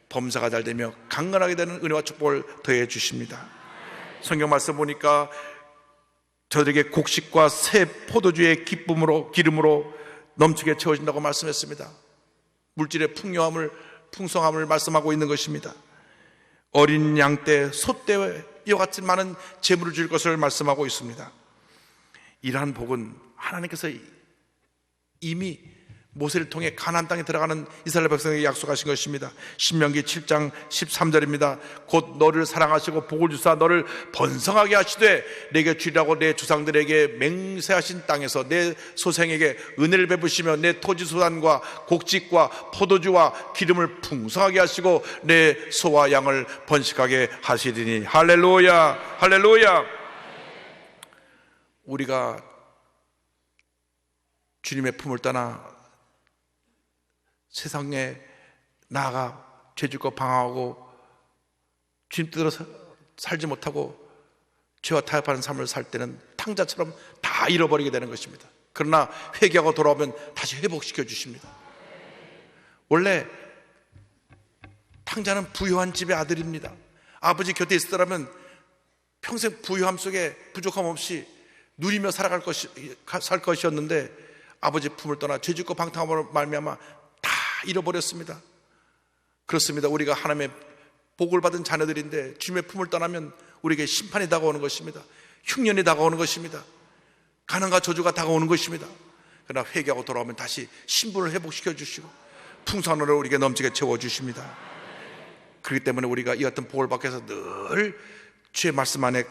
범사가 잘되며 강건하게 되는 은혜와 축복을 더해 주십니다. 성경 말씀 보니까 저들에게 곡식과 새 포도주의 기쁨으로 기름으로 넘치게 채워진다고 말씀했습니다. 물질의 풍성함을 말씀하고 있는 것입니다. 어린 양떼, 소떼 이와 같은 많은 재물을 줄 것을 말씀하고 있습니다. 이러한 복은 하나님께서 이미 모세를 통해 가나안 땅에 들어가는 이스라엘 백성에게 약속하신 것입니다. 신명기 7장 13절입니다. 곧 너를 사랑하시고 복을 주사 너를 번성하게 하시되 내게 주리라고 내 조상들에게 맹세하신 땅에서 내 소생에게 은혜를 베푸시며 내 토지 소산과 곡식과 포도주와 기름을 풍성하게 하시고 내 소와 양을 번식하게 하시리니. 할렐루야, 할렐루야. 우리가 주님의 품을 떠나 세상에 나아가 죄짓고 방황하고 주님 뜻대로 살지 못하고 죄와 타협하는 삶을 살 때는 탕자처럼 다 잃어버리게 되는 것입니다. 그러나 회개하고 돌아오면 다시 회복시켜 주십니다. 원래 탕자는 부유한 집의 아들입니다. 아버지 곁에 있었더라면 평생 부유함 속에 부족함 없이 누리며 살 것이었는데 아버지 품을 떠나 죄짓고 방탕함으로 말미암아 다 잃어버렸습니다. 그렇습니다. 우리가 하나님의 복을 받은 자녀들인데 주님의 품을 떠나면 우리에게 심판이 다가오는 것입니다. 흉년이 다가오는 것입니다. 가난과 저주가 다가오는 것입니다. 그러나 회개하고 돌아오면 다시 신분을 회복시켜 주시고 풍성함으로 우리에게 넘치게 채워주십니다. 그렇기 때문에 우리가 이 같은 복을 받기 위해서 늘 주의 말씀 안에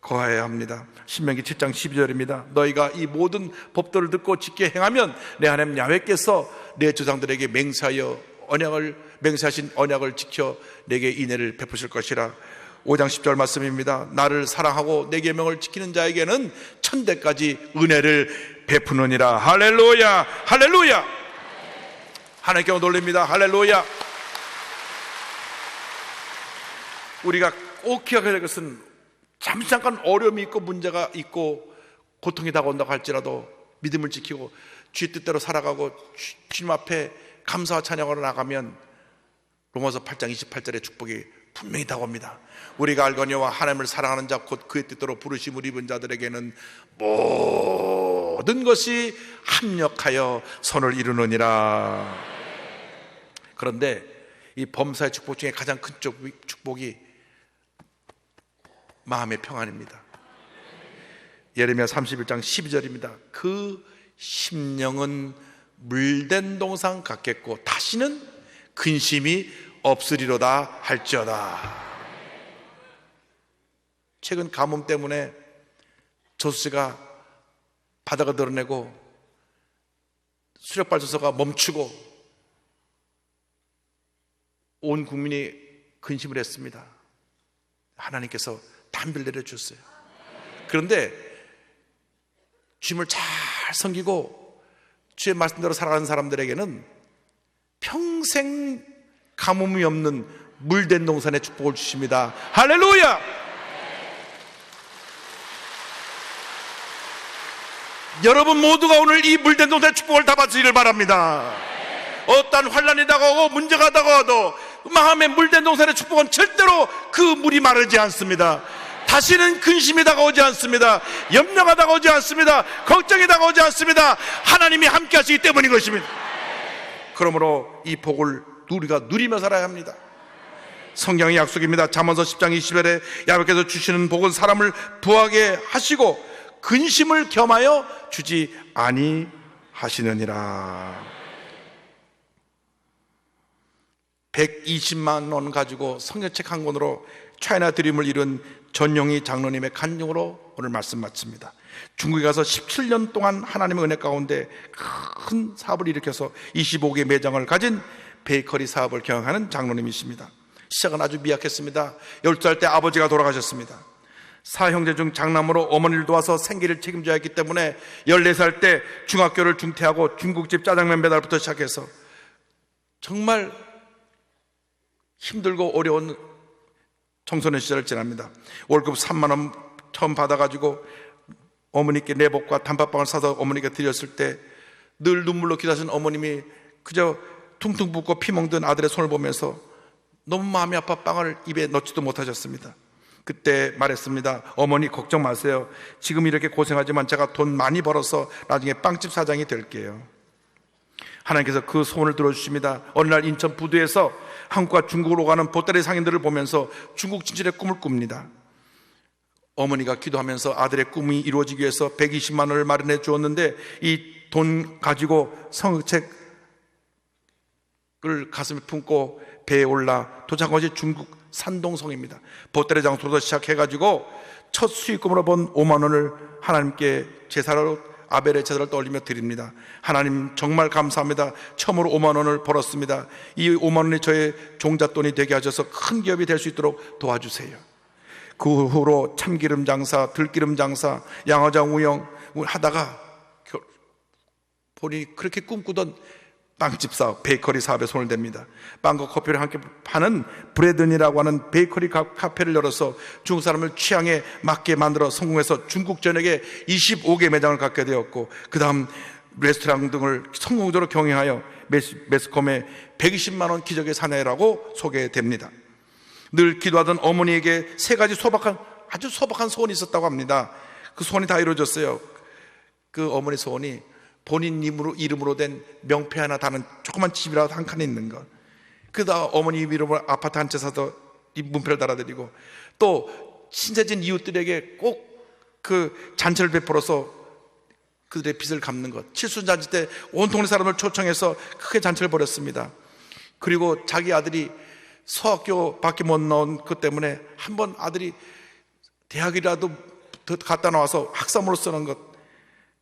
거해야 합니다. 신명기 7장 12절입니다. 너희가 이 모든 법도를 듣고 지켜 행하면 내 하나님 야훼께서 내 조상들에게 맹세하신 언약을 지켜 내게 인애를 베푸실 것이라. 5장 10절 말씀입니다. 나를 사랑하고 내 계명을 지키는 자에게는 천대까지 은혜를 베푸느니라. 할렐루야, 할렐루야. 하나님께 놀랍니다. 할렐루야. 우리가 꼭 기억해야 될 것은 잠깐 어려움이 있고 문제가 있고 고통이 다가온다고 할지라도 믿음을 지키고 주의 뜻대로 살아가고 주님 앞에 감사와 찬양으로 나가면 로마서 8장 28절의 축복이 분명히 다가옵니다. 우리가 알거니와 하나님을 사랑하는 자 곧 그의 뜻대로 부르심을 입은 자들에게는 모든 것이 합력하여 선을 이루느니라. 그런데 이 범사의 축복 중에 가장 큰 축복이 마음의 평안입니다. 예레미야 31장 12절입니다. 그 심령은 물된 동상 같겠고 다시는 근심이 없으리로다 할지어다. 최근 가뭄 때문에 저수지가 바다가 드러내고 수력발전소가 멈추고 온 국민이 근심을 했습니다. 하나님께서 담비를 내려주셨어요. 그런데 주님을 잘 섬기고 주의 말씀대로 살아가는 사람들에게는 평생 가뭄이 없는 물된 동산의 축복을 주십니다. 할렐루야! 여러분 모두가 오늘 이 물된 동산의 축복을 다 받으시기를 바랍니다. 어떠한 환난이 다가오고 문제가 다가와도 마음의 물된 동산의 축복은 절대로 그 물이 마르지 않습니다. 다시는 근심이 다가오지 않습니다. 염려가 다가오지 않습니다. 걱정이 다가오지 않습니다. 하나님이 함께 하시기 때문인 것입니다. 그러므로 이 복을 우리가 누리며 살아야 합니다. 성경의 약속입니다. 잠언서 10장 20절에 야훼께서 주시는 복은 사람을 부하게 하시고 근심을 겸하여 주지 아니하시느니라. 120만 원 가지고 성경책 한 권으로 차이나 드림을 이룬 전용희 장로님의 간증으로 오늘 말씀 마칩니다. 중국에 가서 17년 동안 하나님의 은혜 가운데 큰 사업을 일으켜서 25개 매장을 가진 베이커리 사업을 경영하는 장로님이십니다. 시작은 아주 미약했습니다. 12살 때 아버지가 돌아가셨습니다. 4형제 중 장남으로 어머니를 도와서 생계를 책임져야 했기 때문에 14살 때 중학교를 중퇴하고 중국집 짜장면 배달부터 시작해서 정말 힘들고 어려운 청소년 시절을 지납니다. 월급 3만 원 처음 받아가지고 어머니께 내복과 단팥빵을 사서 어머니께 드렸을 때 늘 눈물로 기다리신 어머님이 그저 퉁퉁 붓고 피 먹던 아들의 손을 보면서 너무 마음이 아파 빵을 입에 넣지도 못하셨습니다. 그때 말했습니다. 어머니 걱정 마세요. 지금 이렇게 고생하지만 제가 돈 많이 벌어서 나중에 빵집 사장이 될게요. 하나님께서 그 소원을 들어주십니다. 어느 날 인천 부두에서 한국과 중국으로 가는 보따리 상인들을 보면서 중국 진출의 꿈을 꿉니다. 어머니가 기도하면서 아들의 꿈이 이루어지기 위해서 120만 원을 마련해 주었는데 이 돈 가지고 성경책을 가슴에 품고 배에 올라 도착한 것이 중국 산동성입니다. 보따리 장소부터 시작해가지고 첫 수익금으로 번 5만 원을 하나님께 제사로 아벨의 제사를 떠올리며 드립니다. 하나님 정말 감사합니다. 처음으로 5만 원을 벌었습니다. 이 5만 원이 저의 종잣돈이 되게 하셔서 큰 기업이 될 수 있도록 도와주세요. 그 후로 참기름 장사, 들기름 장사, 양어장 운영 하다가 본인이 그렇게 꿈꾸던 빵집 사업, 베이커리 사업에 손을 댑니다. 빵과 커피를 함께 파는 브레든이라고 하는 베이커리 카페를 열어서 중국 사람을 취향에 맞게 만들어 성공해서 중국 전역에 25개 매장을 갖게 되었고, 그 다음 레스토랑 등을 성공적으로 경영하여 매스컴에 120만 원 기적의 사내라고 소개됩니다. 늘 기도하던 어머니에게 세 가지 아주 소박한 소원이 있었다고 합니다. 그 소원이 다 이루어졌어요. 그 어머니 소원이 본인 이름으로 된 명패 하나 다는 조그만 집이라도 한 칸에 있는 것, 그러다 어머니 이름으로 아파트 한 채 사서 이 문패를 달아드리고, 또 친해진 이웃들에게 꼭 그 잔치를 베풀어서 그들의 빚을 갚는 것. 칠순잔치 때 온 동네 사람을 초청해서 크게 잔치를 벌였습니다. 그리고 자기 아들이 서학교 밖에 못 나온 것 때문에 한번 아들이 대학이라도 더 갔다 나와서 학사모로 쓰는 것,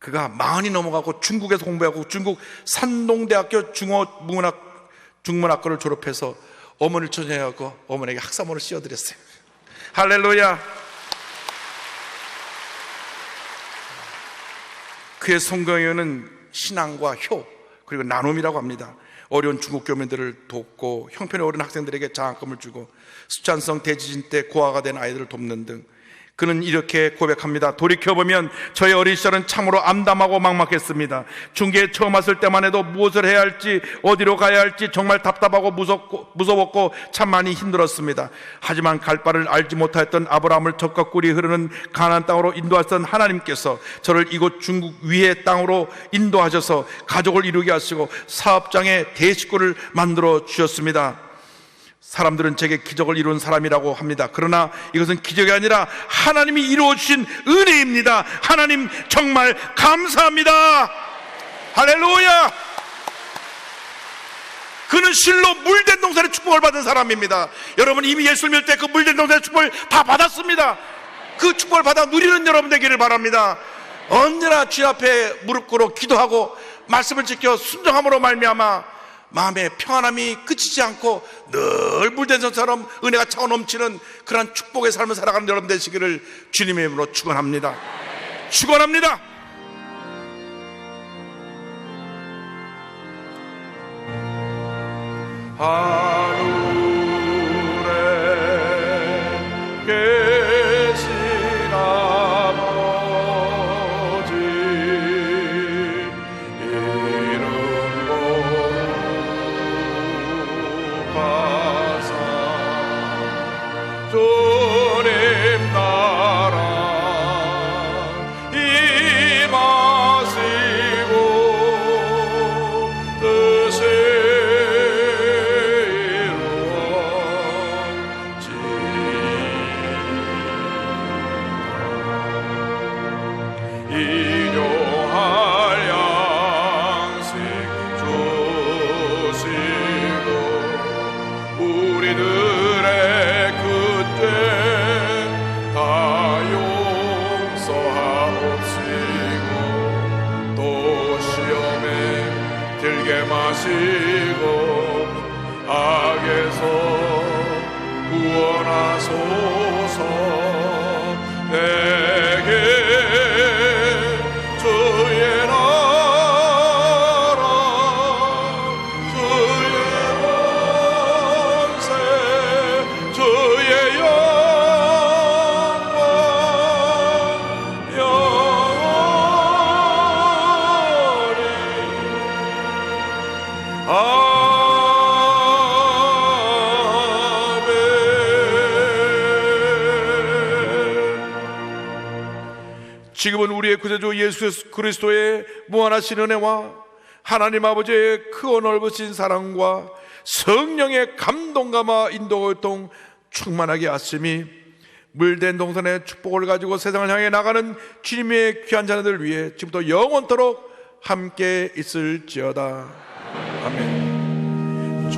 그가 40이 넘어가고 중국에서 공부하고 중국 산동대학교 중문학과를 졸업해서 어머니를 초청해갖고 어머니에게 학사모를 씌워드렸어요. 할렐루야. 그의 성경에는 신앙과 효 그리고 나눔이라고 합니다. 어려운 중국 교민들을 돕고 형편이 어려운 학생들에게 장학금을 주고 수찬성 대지진 때 고아가 된 아이들을 돕는 등, 그는 이렇게 고백합니다. 돌이켜보면 저의 어린 시절은 참으로 암담하고 막막했습니다. 중계에 처음 왔을 때만 해도 무엇을 해야 할지, 어디로 가야 할지 정말 답답하고 무서웠고 참 많이 힘들었습니다. 하지만 갈 바를 알지 못하였던 아브라함을 젖과 꿀이 흐르는 가나안 땅으로 인도하셨던 하나님께서 저를 이곳 중국 위의 땅으로 인도하셔서 가족을 이루게 하시고 사업장의 대식구를 만들어 주셨습니다. 사람들은 제게 기적을 이룬 사람이라고 합니다. 그러나 이것은 기적이 아니라 하나님이 이루어주신 은혜입니다. 하나님 정말 감사합니다. 할렐루야. 그는 실로 물된 동산의 축복을 받은 사람입니다. 여러분 이미 예수를 믿을 때 그 물된 동산의 축복을 다 받았습니다. 그 축복을 받아 누리는 여러분 되기를 바랍니다. 언제나 주님 앞에 무릎 꿇어 기도하고 말씀을 지켜 순종함으로 말미암아 마음의 평안함이 그치지 않고 늘 물된 손처럼 은혜가 차고 넘치는 그런 축복의 삶을 살아가는 여러분 되시기를 주님의 이름으로 축원합니다. 축원합니다. 하늘에 계신 아버지 이름 거룩하사 주님 나라 임하시고 뜻이 일용할 양식 주시고 우리들의 그때 다 용서하옵시고 또 시험에 들게 마시고 악에서 구원하소서. 내게 주의 나라 주의 권세 주의 영광 영원히 지금은 우리의 구세주 예수 그리스도의 무한하신 은혜와 하나님 아버지의 크고 넓으신 사랑과 성령의 감동감화 인도교통 충만하게 하심이 물된 동산의 축복을 가지고 세상을 향해 나가는 주님의 귀한 자녀들 위해 지금부터 영원토록 함께 있을지어다. 아멘.